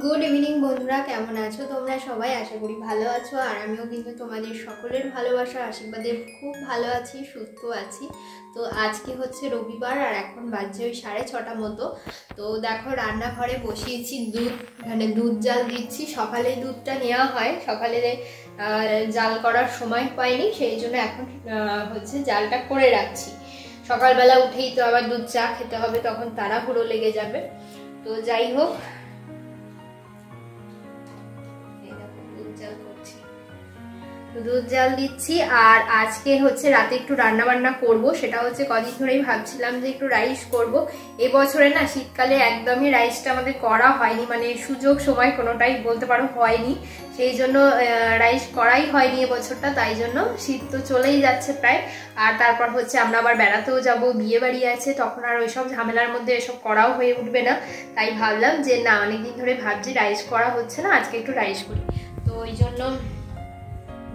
Good evening বন্ধুরা, কেমন আছো তোমরা সবাই? আশা করি ভালো আছো। আর আমিও কিন্তু তোমাদের সকলের ভালোবাসা আশীর্বাদে খুব ভালো আছি, সুস্থ আছি। তো আজকে হচ্ছে রবিবার আর এখন বাজছে ওই 6:30 মতো। তো দেখো রান্নাঘরে বসিয়েছি দুধ, এখানে দুধ জাল দিচ্ছি। সকালে দুধটা নেওয়া হয়, সকালে জাল করার সময় পাইনি, সেই জন্য এখন হচ্ছে জালটা করে রাখছি। সকালবেলা উঠেই তো আবার দুধ চা খেতে হবে, তখন তাড়াহুড়ো লেগে যাবে। তো যাই হোক, দুধ জাল দিচ্ছি। আর আজকে হচ্ছে রাতে একটু রান্না বান্না করব, সেটা হচ্ছে কদিন ধরেই ভাবছিলাম যে একটু রাইস করব। এবছরে না শীতকালে একদমই রাইসটা আমাদের করা হয়নি, মানে সুযোগ সময় কোনোটাই বলতে পারো হয়নি, সেই জন্য রাইস করাই হয়নি এবছরটা। তাই জন্য শীত তো চলেই যাচ্ছে প্রায়, আর তারপর হচ্ছে আমরা আবার বেড়াতেও যাব, বিয়ে বাড়ি আছে, তখন আর ওইসব ঝামেলার মধ্যে এসব করাও হয়ে উঠবে না। তাই ভাবলাম যে না, অনেকদিন ধরে ভাবছি রাইস করা হচ্ছে না, আজকে একটু রাইস করি। তো ওই জন্য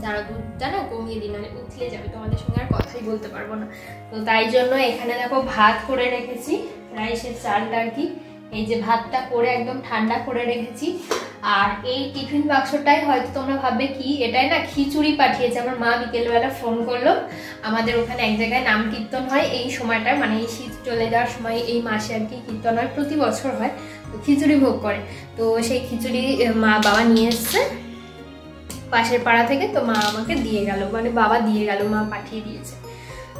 যারা দুধটা না কমিয়ে দিই, মানে উঠলে যাবে, তোমাদের সঙ্গে আর কথাই বলতে পারবো না। তো তাই জন্য এখানে দেখো ভাত করে রেখেছি, রাইসের চালটা আর কি, এই যে ভাতটা করে একদম ঠান্ডা করে রেখেছি। আর এই টিফিন বাক্সটাই হয়তো তোমরা ভাববে কি, এটাই না খিচুড়ি পাঠিয়েছে। আমার মা বিকেলবেলা ফোন করলো, আমাদের ওখানে এক জায়গায় নাম কীর্তন হয় এই সময়টায়, মানে এই শীত চলে যাওয়ার সময় এই মাসে আর কি কীর্তন হয়, প্রতি বছর হয়। তো খিচুড়ি ভোগ করে, তো সেই খিচুড়ি মা বাবা নিয়ে এসছে পাশের পাড়া থেকে। তো মা আমাকে দিয়ে গেল, মানে বাবা দিয়ে গেল, মা পাঠিয়ে দিয়েছে।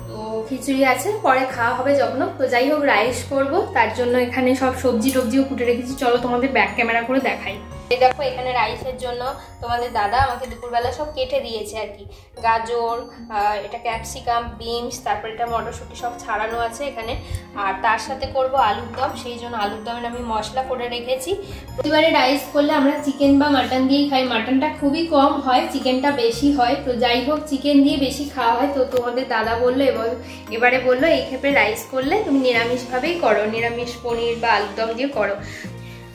তো খিচুড়ি আছে, পরে খাওয়া হবে যখন। তো যাই হোক, রাইস করব, তার জন্য এখানে সব সবজি টবজিও কুটে রেখেছি। চলো তোমাদের ব্যাক ক্যামেরা করে দেখাই। এই দেখো এখানে রাইসের জন্য তোমাদের দাদা আমাকে দুপুরবেলা সব কেটে দিয়েছে আর কি। গাজর, এটা ক্যাপসিকাম, বিনস, তারপর এটা মটরশুঁটি সব ছাড়ানো আছে এখানে। আর তার সাথে করব আলুর দম, সেই জন্য আলুর দমের আমি মশলা করে রেখেছি। প্রতিবারে রাইস করলে আমরা চিকেন বা মাটন দিয়েই খাই, মাটনটা খুবই কম হয়, চিকেনটা বেশি হয়। তো যাই হোক, চিকেন দিয়ে বেশি খাওয়া হয়। তো তোমাদের দাদা বললো এবারে বললো এই ক্ষেত্রে রাইস করলে তুমি নিরামিষভাবেই করো, নিরামিষ পনির বা আলুর দম দিয়ে করো।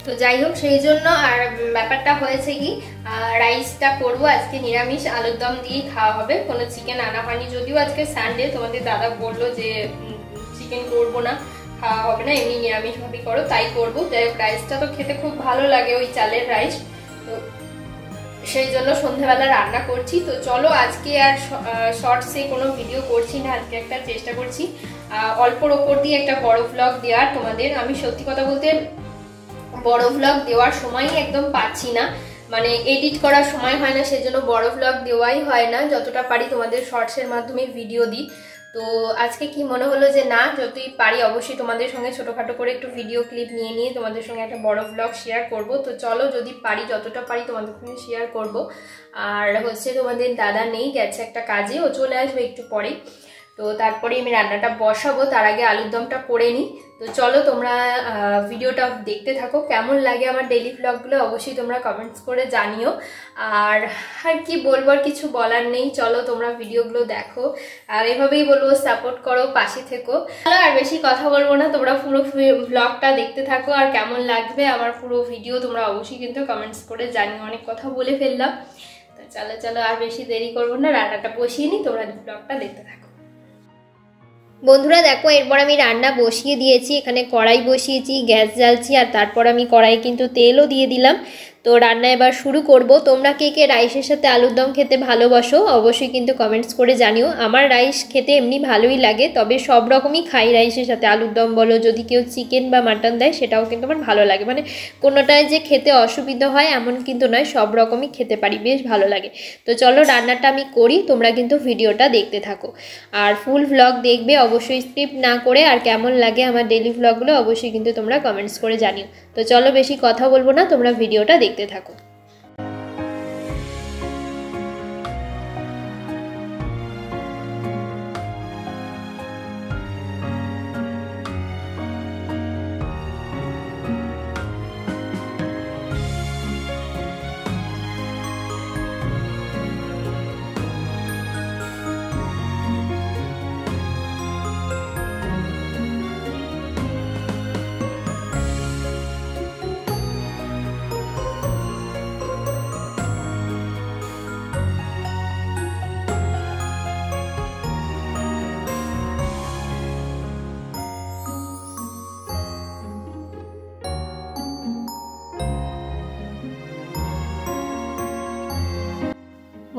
তো যাই হোক, সেই জন্য আর ব্যাপারটা হয়েছে কি, রাইসটা করবো আজকে নিরামিষ, আলুর দম দিয়েই খাওয়া হবে, কোনো চিকেন আনা হয়নি। যদিও আজকে সানডে, তোমাদের দাদা বললো যে চিকেন করবো না, খাওয়া হবে না, এমনি নিরামিষভাবেই করো, তাই করবো। যাই হোক, রাইসটা তো খেতে খুব ভালো লাগে, ওই চালের রাইস, তো সেই জন্য সন্ধ্যাবেলা রান্না করছি। তো চলো, আজকে আর শর্টসে কোনো ভিডিও করছি না, আজকে একটা চেষ্টা করছি অল্পর ওপর দিয়ে একটা বড় ভ্লগ দেওয়ার তোমাদের। আমি সত্যি কথা বলতে বড় ভ্লগ দেওয়ার সময়ই একদম পাচ্ছি না, মানে এডিট করার সময় হয় না, সেজন্য বড় ভ্লগ দেওয়াই হয় না। যতটা পারি তোমাদের শর্টসের মাধ্যমে ভিডিও দিই। তো আজকে কি মনে হলো যে না, যতই পারি অবশ্যই তোমাদের সঙ্গে ছোটোখাটো করে একটু ভিডিও ক্লিপ নিয়ে নিয়ে তোমাদের সঙ্গে একটা বড় ভ্লগ শেয়ার করব। তো চলো, যদি পারি যতটা পারি তোমাদের সঙ্গে শেয়ার করব। আর হচ্ছে তোমাদের দাদা নেই, গেছে একটা কাজে, ও চলে আসবে একটু পরেই। তো তারপরে আমি রান্নাটা বসাবো, তার আগে আলুর দমটা করে নিই। তো চলো, তোমরা ভিডিওটা দেখতে থাকো। কেমন লাগে আমার ডেইলি ভ্লগগুলো অবশ্যই তোমরা কমেন্টস করে জানিও। আর কি বলবো, আর কিছু বলার নেই, চলো তোমরা ভিডিওগুলো দেখো, আর এভাবেই বলবো সাপোর্ট করো, পাশে থেকো। চলো, আর বেশি কথা বলবো না, তোমরা পুরো ভ্লগটা দেখতে থাকো। আর কেমন লাগবে আমার পুরো ভিডিও তোমরা অবশ্যই কিন্তু কমেন্টস করে জানিও। অনেক কথা বলে ফেললাম, তো চলো চলো, আর বেশি দেরি করবো না, রান্নাটা বসিয়ে নিই, তোমরা ভ্লগটা দেখতে থাকো। বন্ধুরা দেখো, এরপর আমি রান্না বসিয়ে দিয়েছি, এখানে কড়াই বসিয়েছি, গ্যাস জ্বালছি, আর তারপর আমি কড়াই কিন্তু তেলও দিয়ে দিলাম। তো রান্না এবার শুরু করব। তোমরা কে কে রাইসের সাথে আলুর দম খেতে ভালোবাসো অবশ্যই কিন্তু কমেন্টস করে জানিও। আমার রাইস খেতে এমনি ভালোই লাগে, তবে সব রকমই খাই রাইসের সাথে, আলুর দম বলো, যদি কেউ চিকেন বা মাটন দেয় সেটাও কিন্তু আমার ভালো লাগে, মানে কোনোটায় যে খেতে অসুবিধা হয় এমন কিন্তু নয়, সব রকমই খেতে পারি, বেশ ভালো লাগে। তো চলো রান্নাটা আমি করি, তোমরা কিন্তু ভিডিওটা দেখতে থাকো, আর ফুল ভ্লগ দেখবে অবশ্যই, স্কিপ না করে। আর কেমন লাগে আমার ডেইলি ভ্লগগুলো অবশ্যই কিন্তু তোমরা কমেন্টস করে জানিও। তো চলো, বেশি কথা বলবো না, তোমরা ভিডিওটা দেখতে থাকো।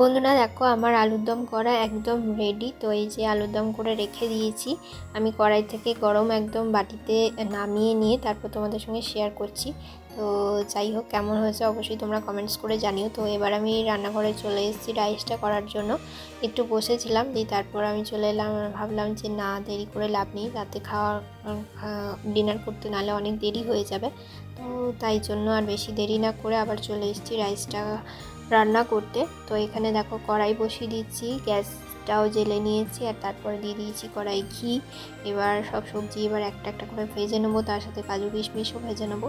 বন্ধুরা দেখো আমার আলুর দম করা একদম রেডি। তো এই যে আলুর দম করে রেখে দিয়েছি আমি কড়াই থেকে, গরম একদম বাটিতে নামিয়ে নিয়ে তারপর তোমাদের সঙ্গে শেয়ার করছি। তো যাই হোক, কেমন হয়েছে অবশ্যই তোমরা কমেন্টস করে জানিও। তো এবার আমি রান্নাঘরে চলে এসেছি রাইসটা করার জন্য। একটু বসেছিলাম, দিয়ে তারপর আমি চলে এলাম। ভাবলাম যে না, দেরি করে লাভ নেই, রাতে ডিনার করতে নাহলে অনেক দেরি হয়ে যাবে। তো তাই জন্য আর বেশি দেরি না করে আবার চলে এসেছি রাইসটা রান্না করতে। তো এখানে দেখো কড়াই বসিয়ে দিচ্ছি, গ্যাসটাও জেলে নিয়েছি, আর তারপরে দিয়ে দিয়েছি কড়াই ঘি। এবার সব সবজি এবার একটা একটা করে ভেজে নেবো, তার সাথে কাজু কিশমিশও ভেজে নেবো।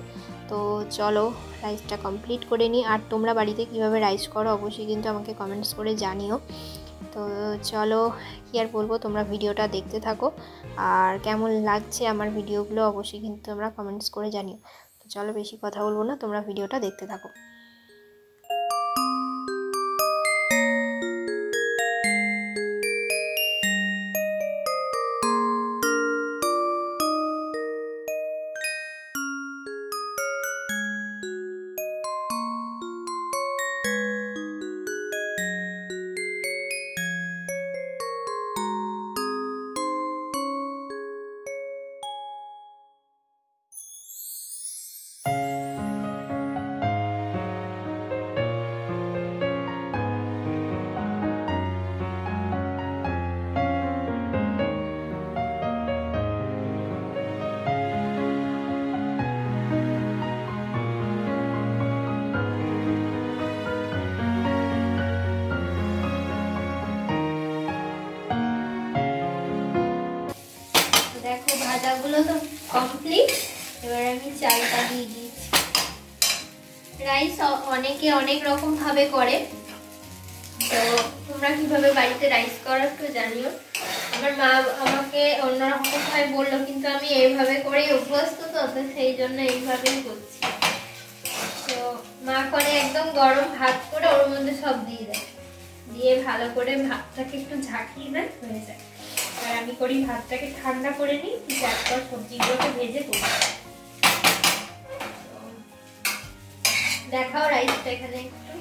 তো চলো রাইসটা কমপ্লিট করে নিই। আর তোমরা বাড়িতে কিভাবে রাইস করো অবশ্যই কিন্তু আমাকে কমেন্টস করে জানিও। তো চলো, কি আর বলবো, তোমরা ভিডিওটা দেখতে থাকো, আর কেমন লাগছে আমার ভিডিওগুলো অবশ্যই কিন্তু তোমরা কমেন্টস করে জানিও। তো চলো, বেশি কথা বলবো না, তোমরা ভিডিওটা দেখতে থাকো। দেখো ভাজাগুলো তো কমপ্লিট, এবার আমি চালটা দিয়ে দিয়েছি। রাইস অনেকে অনেক রকম ভাবে করে, তো তোমরা কিভাবে বাড়িতে রাইস করো একটু জানিও। আমার মা আমাকে অন্যরকম ভাবে বললো, কিন্তু আমি এইভাবে করেই অভ্যস্ত, তো সেই জন্য এইভাবেই করছি। তো মা করে একদম গরম ভাত করে ওর মধ্যে সব দিয়ে দেয়, দিয়ে ভালো করে ভাতটাকে একটু ঝাঁকিয়ে দেয়, হয়ে যায়। আর আমি করি ভাতটাকে ঠান্ডা করে নিই, তারপর সবজিগুলোকে ভেজে করি। দেখাও রাইসটা এখানে একটু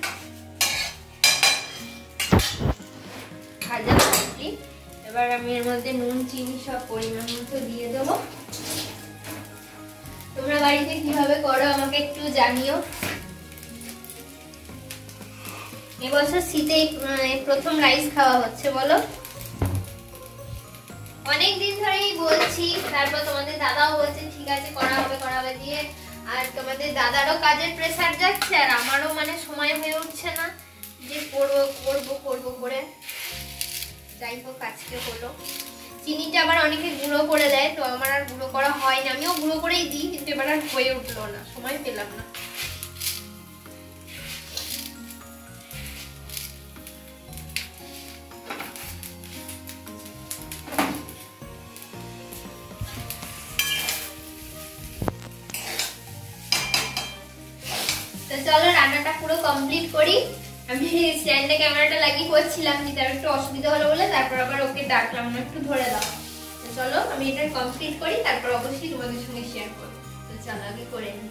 ভাজা কমপ্লিট। এবার আমি এর মধ্যে নুন চিনি সব পরিমাণ মতো দিয়ে দেবো। তোমরা বাড়িতে কিভাবে করো আমাকে একটু জানিও। এবছর শীতে প্রথম রাইস খাওয়া হচ্ছে বলো। অনেকদিন ধরেই বলছি, তারপর তোমাদের দাদাও বলছে ঠিক আছে করা হবে দিয়ে, আর তোমাদের দাদারও কাজের প্রেসার যাচ্ছে, আর আমারও সময় হয়ে উঠছে না যে করবো করে। যাই হোক, আজকে হলো। চিনিটা আবার অনেকে গুঁড়ো করে দেয়, তো আমার আর গুঁড়ো করা হয় না, আমিও গুঁড়ো করেই দিই, কিন্তু এবার আর হয়ে উঠলো না, সময় পেলাম না। তো চলো রান্নাটা পুরো কমপ্লিট করি। আমি স্ট্যান্ডে ক্যামেরাটা লাগিয়ে করছিলাম, কিন্তু একটু অসুবিধা হলো বলে তারপর আবার ওকে ডাকলাম একটু ধরে দাও। তো চলো আমি এটা কমপ্লিট করি, তারপর অবশ্যই তোমাদের সঙ্গে শেয়ার করবো। তো চলো আগে করে নিই।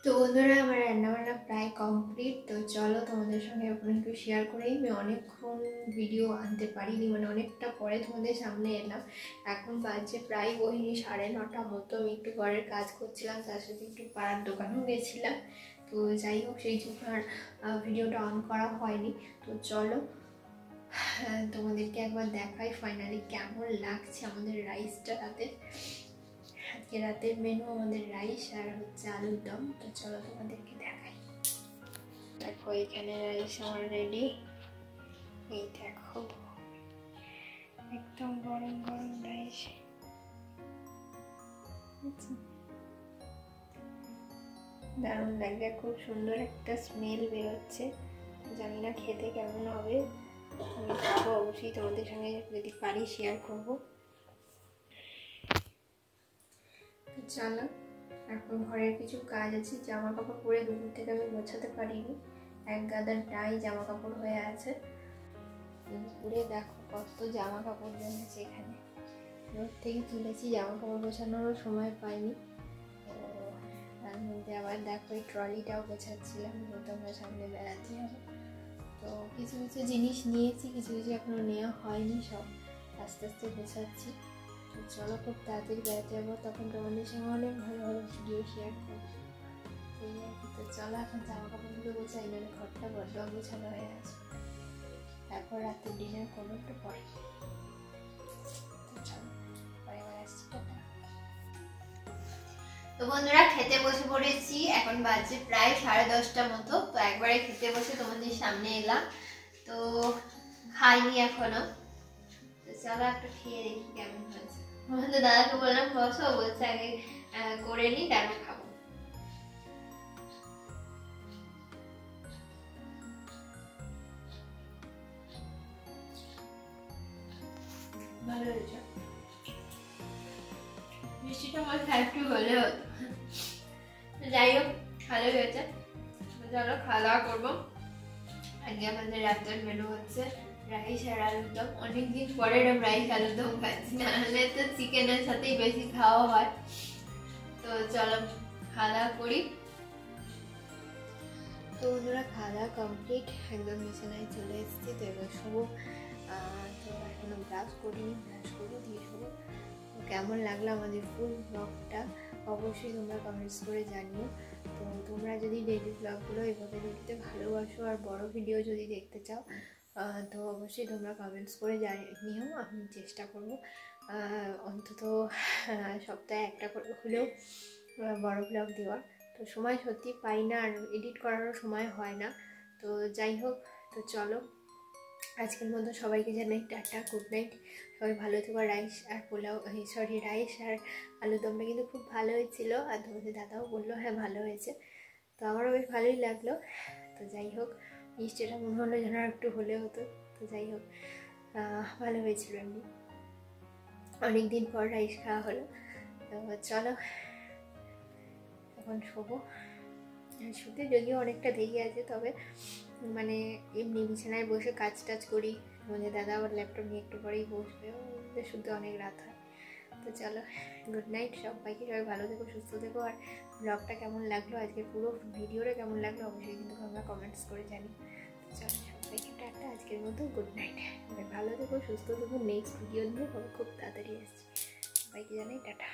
তো বন্ধুরা, আমার রান্নাবান্না প্রায় কমপ্লিট। তো চলো তোমাদের সঙ্গে একটু শেয়ার করি। আমি অনেকক্ষণ ভিডিও আনতে পারিনি, অনেকটা পরে তোমাদের সামনে এলাম। এখন বাজছে প্রায় 9:30 মতো। আমি একটু ঘরের কাজ করছিলাম, তার সাথে একটু পাড়ার দোকানেও গেছিলাম। তো যাই হোক, সেই জন্য আর ভিডিওটা অন করা হয়নি। তো চলো তোমাদেরকে একবার দেখাই ফাইনালি কেমন লাগছে আমাদের রাইসটা। আজকে রাতের মেনু আমাদের রাইস আর হচ্ছে আলুর দম। তো চলো তোমাদেরকে দেখাই। দেখো এখানে রাইস আমার রেডি, এই দেখো একদম গরম গরম রাইস। দারুণ লাগবে, খুব সুন্দর একটা স্মেল বেরোচ্ছে। জানি না খেতে কেমন হবে, আমি খাবো অবশ্যই, তোমাদের সঙ্গে যদি পারি শেয়ার করবো। চলো এখন ঘরের কিছু কাজ আছে, জামা কাপড় পরে দুপুর থেকে আমি গোছাতে পারিনি, এক গাদা টাই জামা কাপড় হয়ে আছে। দুপুরে দেখো কত জামা কাপড় জমেছে এখানে, রোদ থেকে তুলেছি, জামা কাপড় গোছানোরও সময় পাইনি। তো তার মধ্যে আবার দেখো এই ট্রলিটাও গোছাচ্ছিলাম, তোমরা সামনে বেড়াতে হবে। তো কিছু কিছু জিনিস নিয়েছি, কিছু কিছু এখনো নেওয়া হয়নি, সব আস্তে আস্তে গোছাচ্ছি। তো চলো খুব তাড়াতাড়ি বেড়াতে যাবো, তখন তোমাদের সঙ্গে অনেক ভালো ভালো ভিডিও শেয়ার করবো। এই আর কি। তো চলো এখন জামা কাপড়গুলো গোছাই, নাহলে ঘরটা বড্ড গোছানো হয়ে আছে। তারপর রাতে ডিনার করবো একটু পরে। তো চলো পরে আবার আসছি, টাটা। তো বন্ধুরা খেতে বসে পড়েছি, এখন বাজে প্রায় 10:30 মতো। তো একবারে খেতে বসে তোমাদের সামনে এলাম, তো খাইনি এখনো। তো চলো একটু খেয়ে দেখি কেমন হয়েছে। আমাদের দাদাকে বললাম বসো, বলছে আগে করে নি তারপর খাবো। ভালো হয়েছে, মিষ্টিটা আমার একটু হলে হতো। যাই হোক ভালো হয়েছে। চলো খাওয়া দাওয়া করবো। আজকে আমাদের রাতের মেনু হচ্ছে রাইস আর আলুর দম। অনেকদিন পরে এরকম রাইস আলুর দম খাচ্ছি, নাহলে তো চিকেনের সাথেই বেশি খাওয়া হয়। তো চলো খাওয়া দাওয়া করি। তো বন্ধুরা খাওয়া দাওয়া কমপ্লিট, একদম বিছানায় চলে এসেছি। তো এবার শোবো। তো এখনো ব্রাশ করিনি, ব্রাশ করবো দিয়ে শোবো। কেমন লাগলো আমাদের ফুল ব্লগটা অবশ্যই তোমরা কমেন্টস করে জানিও। তো তোমরা যদি ডেইলি ব্লগগুলো এভাবে দেখতে ভালোবাসো আর বড় ভিডিও যদি দেখতে চাও, তো অবশ্যই তোমরা কমেন্টস করে জানিও। আমি চেষ্টা করব অন্তত সপ্তাহে একটা করে হলেও বড় ব্লগ দেওয়ার। তো সময় সত্যি পাই না, আর এডিট করারও সময় হয় না। তো যাই হোক, তো চলো আজকের মতো সবাইকে জানাই টাটা, গুড নাইট। সবাই ভালো থেকো। রাইস আর পোলাও, রাইস আর আলু দমটা কিন্তু খুব ভালো হয়েছিল, আর তোমাদের দাদাও বললো হ্যাঁ ভালো হয়েছে। তো আমারও বেশ ভালোই লাগলো। তো যাই হোক, মিষ্টিটা মনে হলো যেন আর একটু হলে হতো। তো যাই হোক ভালো হয়েছিল, এমনি অনেকদিন পর রাইস খাওয়া হলো। তো চলো এখন শোবো। শুতে যদিও অনেকটা দেরি আছে, তবে মানে এমনি বিছানায় বসে কাজ টাজ করি। আমাদের দাদা আবার ল্যাপটপ নিয়ে একটু পরেই বসবে, শুতে অনেক রাত হয়। তো চলো গুড নাইট সবাইকে, সবাই ভালো থেকো, সুস্থ থেকো। আর ব্লগটা কেমন লাগলো, আজকে পুরো ভিডিওটা কেমন লাগলো অবশ্যই কিন্তু আমরা কমেন্টস করে জানি। চলো সবাইকে টাটা, আজকের মতো গুড নাইট। সবাই ভালো থেকো, সুস্থ থেকো। নেক্সট ভিডিও নিয়ে খুব তাড়াতাড়ি আসছি। সবাইকে জানাই টাটা।